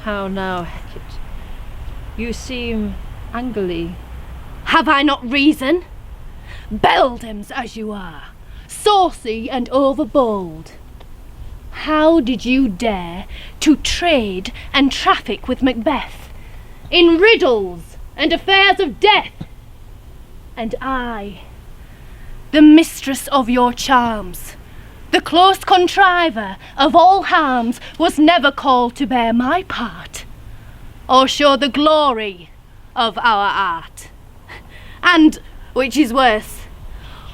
How now, Hecate? You seem angrily. Have I not reason? Beldams as you are, saucy and overbold. How did you dare to trade and traffic with Macbeth in riddles and affairs of death? And I, the mistress of your charms, the close contriver of all harms, was never called to bear my part, or show the glory of our art. And, which is worse,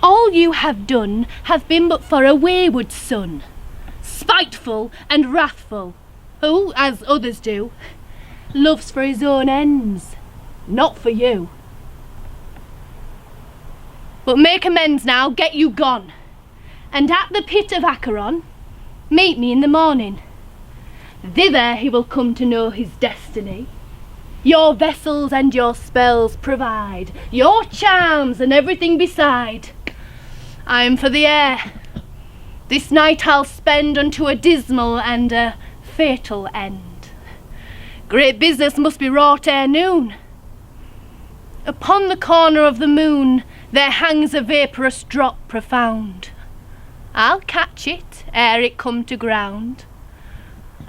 all you have done hath been but for a wayward son, spiteful and wrathful, who, as others do, loves for his own ends, not for you. But make amends now, get you gone, and at the pit of Acheron, meet me in the morning. Thither he will come to know his destiny. Your vessels and your spells provide, your charms and everything beside. I am for the air. This night I'll spend unto a dismal and a fatal end. Great business must be wrought ere noon. Upon the corner of the moon there hangs a vaporous drop profound. I'll catch it ere it come to ground,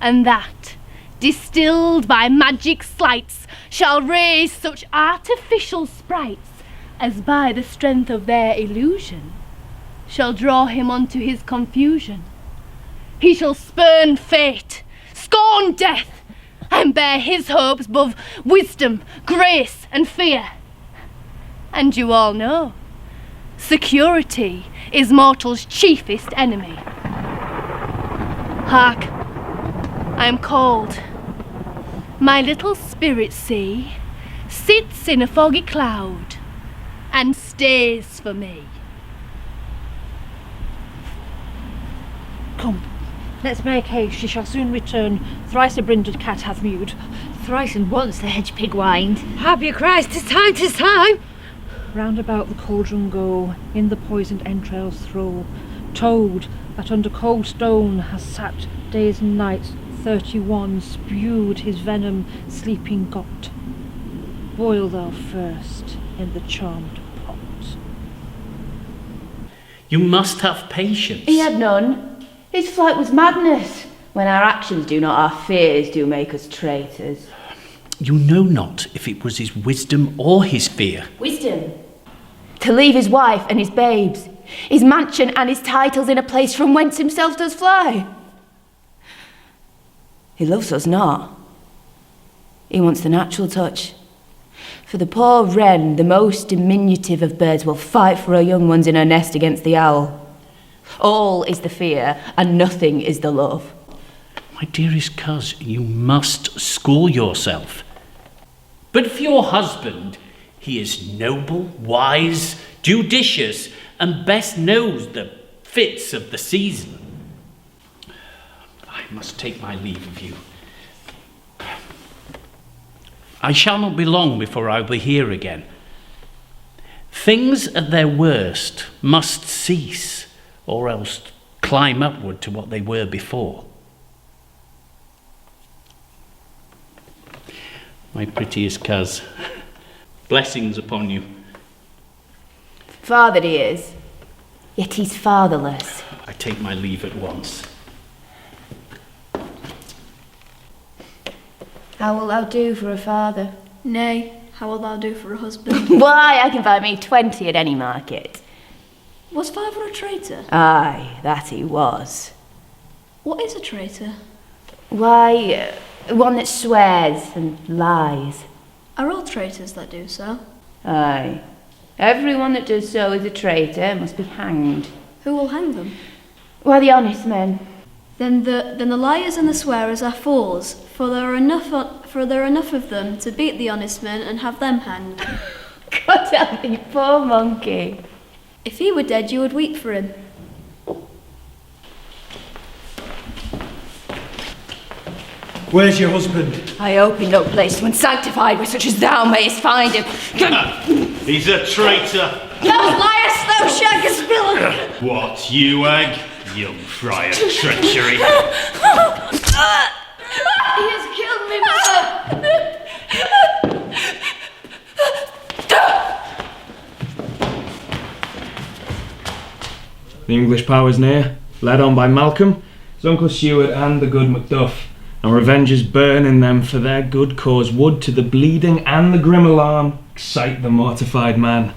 and that, distilled by magic sleights, shall raise such artificial sprites as by the strength of their illusion shall draw him unto his confusion. He shall spurn fate, scorn death, and bear his hopes above wisdom, grace, and fear. And you all know, security is mortal's chiefest enemy. Hark, I am called. My little spirit sea sits in a foggy cloud and stays for me. Come, let's make haste. She shall soon return. Thrice a brindled cat hath mewed. Thrice and once the hedge pig whined. Happy Christ, 'tis time, 'tis time! Round about the cauldron go, in the poisoned entrails throw. Toad, that under cold stone has sat days and nights, 31, spewed his venom, sleeping got. Boil thou first in the charmed pot. You must have patience. He had none. His flight was madness. When our actions do not, our fears do make us traitors. You know not if it was his wisdom or his fear. Wisdom? To leave his wife and his babes, his mansion and his titles in a place from whence himself does fly. He loves us not. He wants the natural touch. For the poor wren, the most diminutive of birds, will fight for her young ones in her nest against the owl. All is the fear, and nothing is the love. My dearest coz, you must school yourself. But for your husband, he is noble, wise, judicious, and best knows the fits of the season. I must take my leave of you. I shall not be long before I will be here again. Things at their worst must cease, or else climb upward to what they were before. My prettiest coz, blessings upon you. Fathered he is, yet he's fatherless. I take my leave at once. How will thou do for a father? Nay, how wilt thou do for a husband? Why, I can buy me 20 at any market. Was father a traitor? Aye, that he was. What is a traitor? Why, one that swears and lies. Are all traitors that do so? Aye. Everyone that does so is a traitor, must be hanged. Who will hang them? Why, the honest men. Then the liars and the swearers are fools, for there are enough of them to beat the honest men and have them hanged. God help thee, poor monkey. If he were dead, you would weep for him. Where's your husband? I hope in no place unsanctified where such as thou mayest find him. He's a traitor. Thou liest, thou shaggest villain! What, you hag? Young friar treachery. He has killed me, Mother! The English power's near, led on by Malcolm, his Uncle Stewart and the good Macduff, and revenge is burning them for their good cause would to the bleeding and the grim alarm excite the mortified man.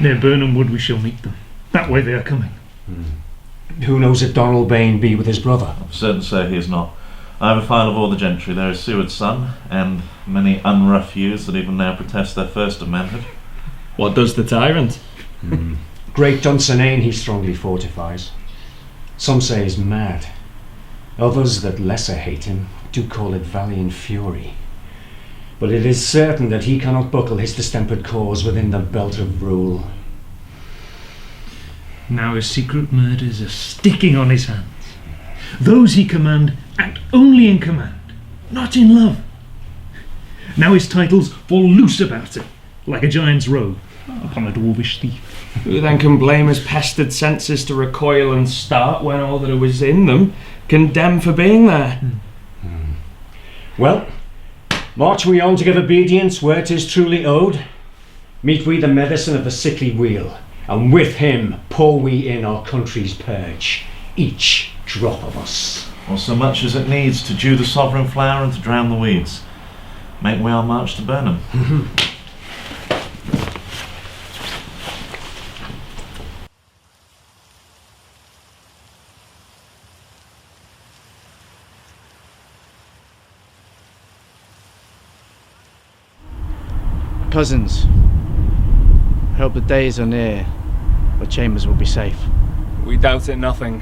Near Burnham Wood we shall meet them. That way they are coming. Who knows if Donald Bain be with his brother? I'm certain to say he is not. I have a file of all the gentry. There is Seward's son, and many unrough youths that even now protest their first of manhood. What does the tyrant? Great Dunsinane he strongly fortifies. Some say he's mad. Others that lesser hate him do call it valiant fury. But it is certain that he cannot buckle his distempered cause within the belt of rule. Now his secret murders are sticking on his hands. Those he command act only in command, not in love. Now his titles fall loose about him, like a giant's robe upon a dwarvish thief. Who then can blame his pestered senses to recoil and start when all that was in them condemned for being there? Well, march we on to give obedience where 'tis truly owed. Meet we the medicine of the sickly wheel, and with him pour we in our country's purge, each drop of us. Or so much as it needs to dew the sovereign flower and to drown the weeds. Make we our march to Burnham. Cousins, I hope the days are near where Chambers will be safe. We doubt it nothing.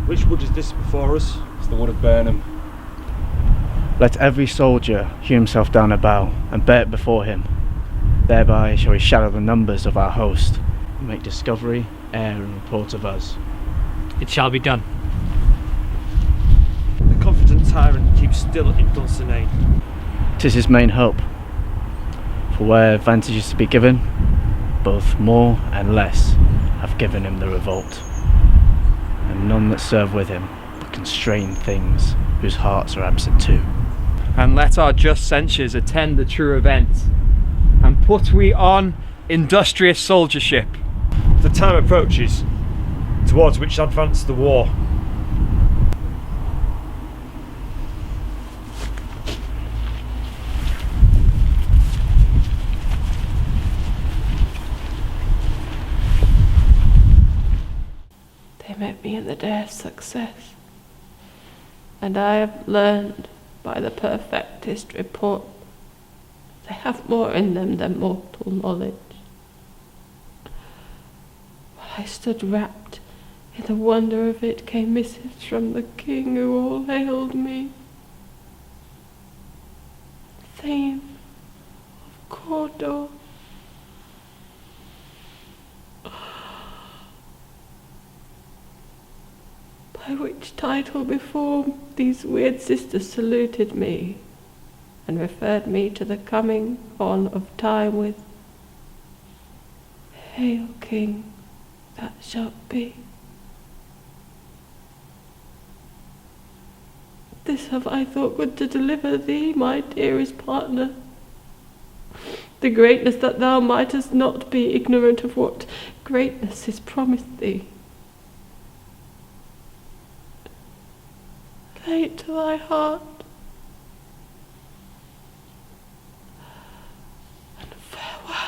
Which wood is this before us? It's the wood of Burnham. Let every soldier hew himself down a bough and bear it before him. Thereby shall we shadow the numbers of our host and make discovery, air and report of us. It shall be done. The confident tyrant keeps still in Dunsinane. 'Tis his main hope. For where advantage is to be given, both more and less have given him the revolt, and none that serve with him but constrain things whose hearts are absent too. And let our just censures attend the true event, and put we on industrious soldiership. The time approaches, towards which advance the war. They met me in the day of success, and I have learned by the perfectest report they have more in them than mortal knowledge. While I stood wrapped in the wonder of it, came missives from the king who all hailed me. Thane of Cawdor. By which title before these weird sisters saluted me and referred me to the coming on of time with "Hail, King, that shalt be." This have I thought good to deliver thee, my dearest partner. The greatness that thou mightest not be ignorant of what greatness is promised thee. Lay it to thy heart, and farewell.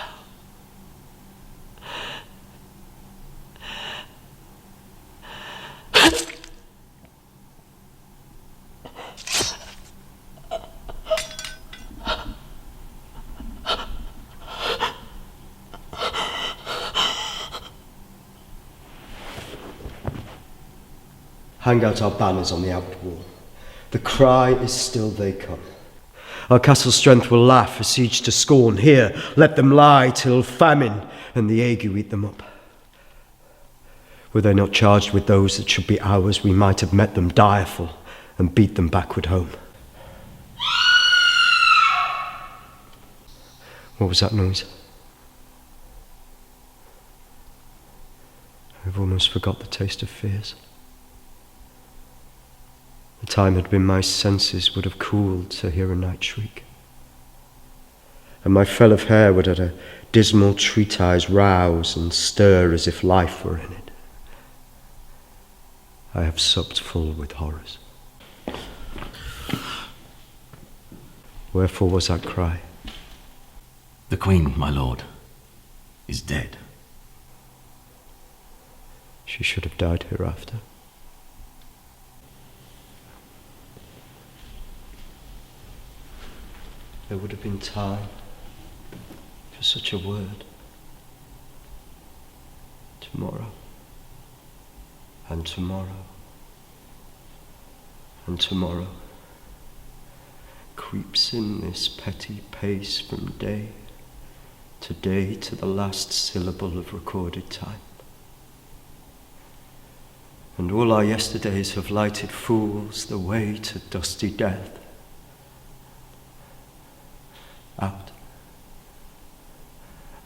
Hang out our banners on the outward wall. The cry is still they come. Our castle strength will laugh, a siege to scorn. Here, let them lie till famine and the ague eat them up. Were they not charged with those that should be ours, we might have met them direful and beat them backward home. What was that noise? I've almost forgot the taste of fears. The time had been, my senses would have cooled to hear a night shriek, and my fell of hair would at a dismal treatise rouse and stir as if life were in it. I have supped full with horrors. Wherefore was that cry? The Queen, my lord, is dead. She should have died hereafter. There would have been time for such a word. Tomorrow, and tomorrow, and tomorrow creeps in this petty pace from day to the last syllable of recorded time. And all our yesterdays have lighted fools the way to dusty death. Out,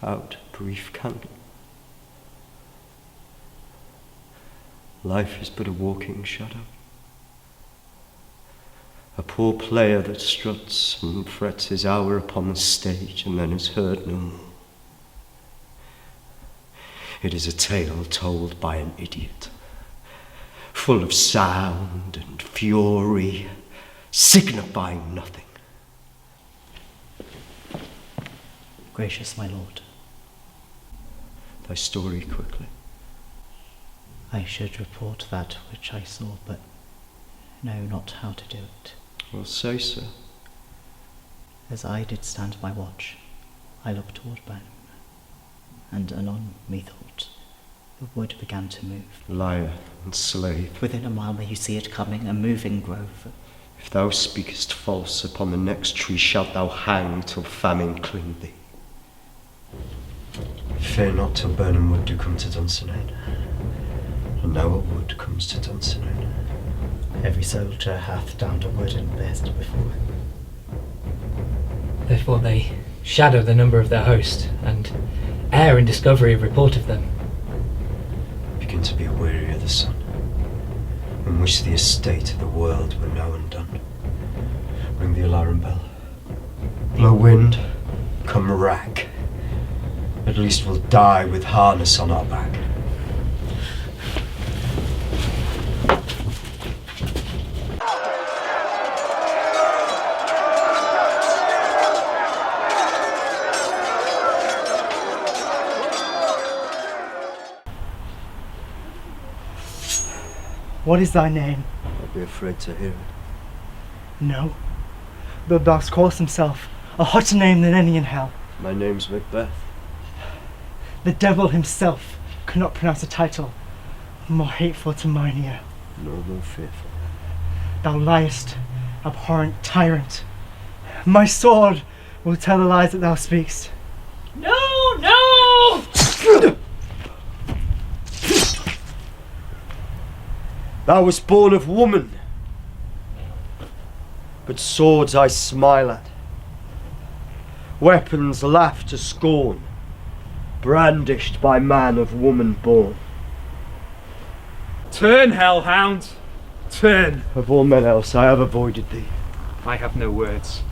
out, brief candle. Life is but a walking shadow, a poor player that struts and frets his hour upon the stage and then is heard no more. It is a tale told by an idiot, full of sound and fury, signifying nothing. Gracious my lord, Thy story quickly. I should report that which I saw, but know not how to do it. Well, say so. As I did stand my watch, I looked toward Burnham, and anon methought the wood began to move. Liar and slave. Within a mile may you see it coming, a moving grove. If thou speakest false, upon the next tree shalt thou hang till famine cling thee. Fear not till Burnham wood do come to Dunsinane, and now a wood comes to Dunsinane. Every soldier hath downed a wood and bears it before him. Therefore they shadow the number of their host, and err in discovery of report of them. Begin to be weary of the sun, and wish the estate of the world were now undone. Ring the alarm bell. Blow wind, come rack. At least we'll die with harness on our back. What is thy name? I'd be afraid to hear it. No. But thou calls himself a hotter name than any in hell. My name's Macbeth. The devil himself could not pronounce a title more hateful to mine ear. No more fearful. Thou liest, abhorrent tyrant. My sword will tell the lies that thou speakst. No, no! Thou wast born of woman, but swords I smile at. Weapons laugh to scorn, brandished by man of woman born. Turn, hellhound, turn. Of all men else I have avoided thee. I have no words.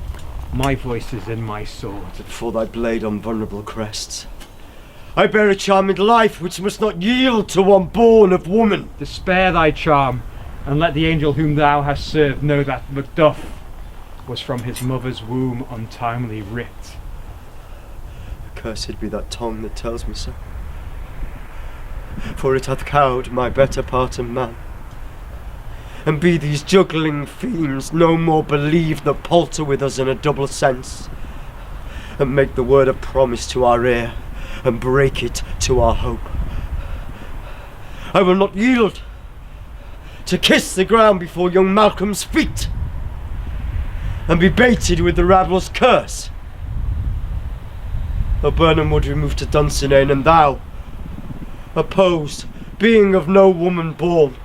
My voice is in my sword. For thy blade on vulnerable crests, I bear a charmed life which must not yield to one born of woman. Despair thy charm, and let the angel whom thou hast served know that Macduff was from his mother's womb untimely ripped. Accursed be that tongue that tells me so, for it hath cowed my better part of man. And be these juggling fiends no more believe that palter with us in a double sense, and make the word of promise to our ear, and break it to our hope. I will not yield to kiss the ground before young Malcolm's feet, and be baited with the rabble's curse. Though Burnham would remove to Dunsinane, and thou, opposed, being of no woman born,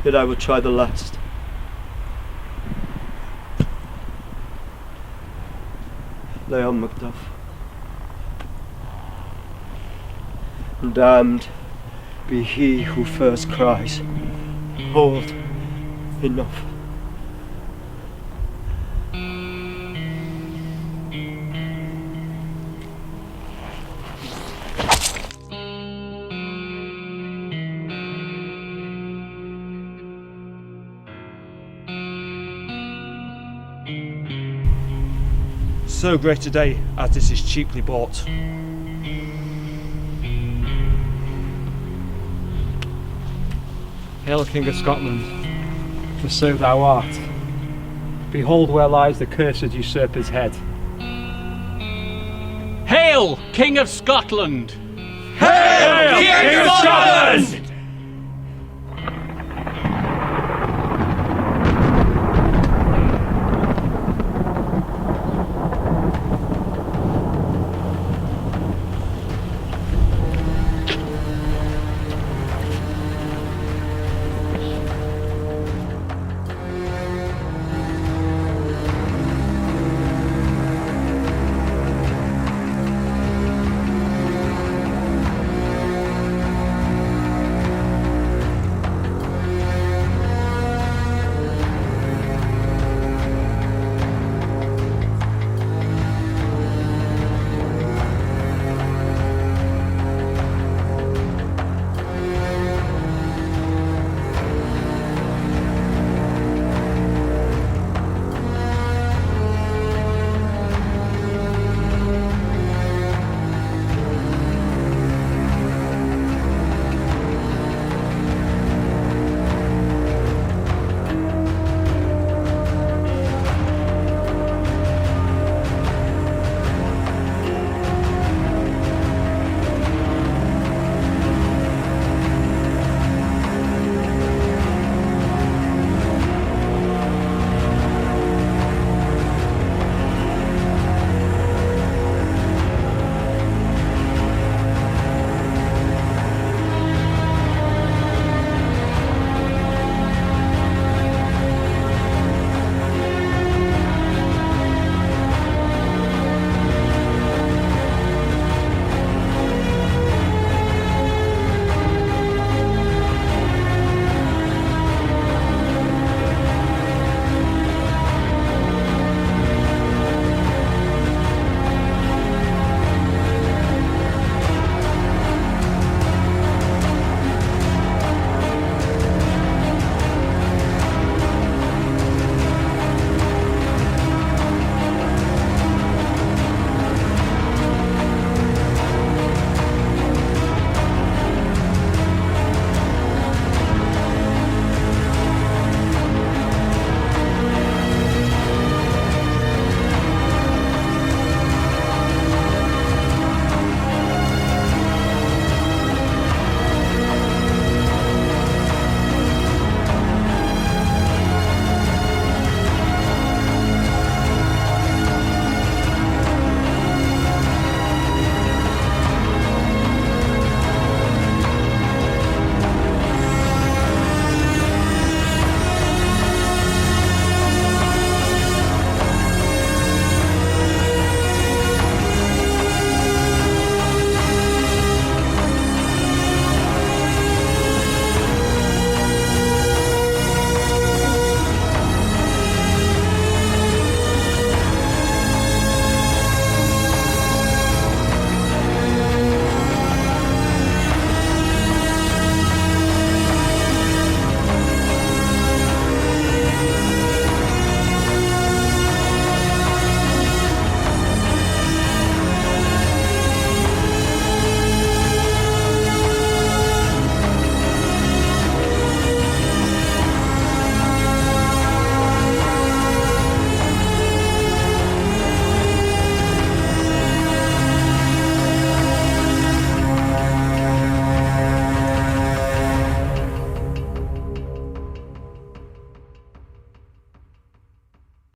yet I will try the last. Lay on, Macduff. And damned be he who first cries, "Hold, enough." So great a day as this is cheaply bought. Hail, King of Scotland, for so thou art. Behold where lies the cursed usurper's head. Hail, King of Scotland! Hail, King of Scotland!